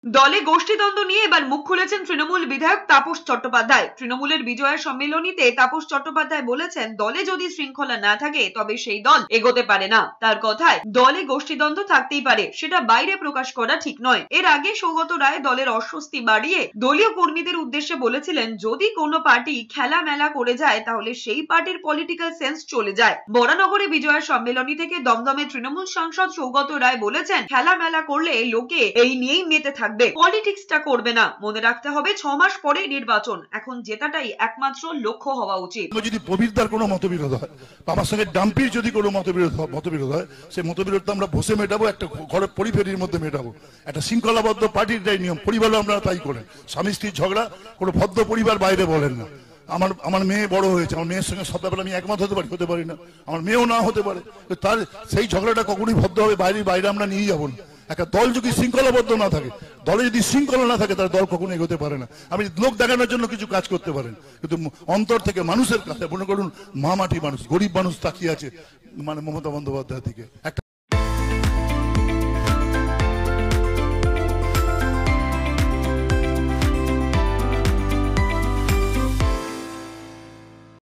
দলে গোষ্ঠীদ্বন্দ্ব নিয়ে এবার মুখ খুলেছেন তৃণমূল বিধায়ক তাপস চট্টোপাধ্যায়। তৃণমূলের বিজয়া সম্মেলনীতে তাপস চট্টোপাধ্যায় বলেছেন, দলে যদি শৃঙ্খলা না থাকে তবে সেই দল এগোতে পারে না। তার কথায়, দলে গোষ্ঠীদ্বন্দ্ব থাকতেই পারে, সেটা বাইরে প্রকাশ করা ঠিক নয়। এর আগে সৌগত রায় দলের অস্বস্তি বাড়িয়ে দলীয় কর্মীদের উদ্দেশ্যে বলেছিলেন, যদি কোনো পার্টি খেলা মেলা করে যায় তাহলে সেই পার্টির পলিটিক্যাল সেন্স চলে যায়। বরানগরে বিজয়া সম্মেলনী থেকে দমদমে তৃণমূল সাংসদ সৌগত রায় বলেছেন, খেলা মেলা করলে লোকে এই নিয়েই মেতে থাকবে, পলিটিক্সটা করবে না। মনে রাখতে হবে 6 মাস পরে নির্বাচন, এখন জেতাটাই একমাত্র লক্ষ্য হওয়া উচিত। যদি প্রবীরদার কোনো মতবিরোধ হয়, আমার সঙ্গে ডাম্পির যদি কোনো মতবিরোধ হয়, সেই মতবিরোধটা আমরা বসে মেটাবো, একটা ঘরের পরিফেরির মধ্যে মেটাবো। একটা শৃঙ্খলাবদ্ধ পার্টির তাই নিয়ম, পরিবারও আমরা তাই করেন। স্বামী স্ত্রীর ঝগড়া কোনো ভদ্র পরিবার বাইরে বলেন না। আমার মেয়ে বড় হয়েছে, আমার মেয়ের সঙ্গে সব ব্যাপারে আমি একমত হতে পারি না, আমার মেয়েও না হতে পারে। তার সেই ঝগড়াটা কখনোই ভদ্র হবে বাইরে আমরা নিয়ে যাবো না। একটা দল যদি শৃঙ্খলাবদ্ধ না থাকে, দলে যদি শৃঙ্খলা না থাকে, তার দল কখনো এগোতে পারে না। আপনি লোক দেখানোর জন্য কিছু কাজ করতে পারেন, কিন্তু অন্তর থেকে মানুষের কাছে, মনে করুন মাটি মানুষ, গরিব মানুষ তাকিয়ে আছে মানে মমতা বন্দ্যোপাধ্যায়ের দিকে। একটা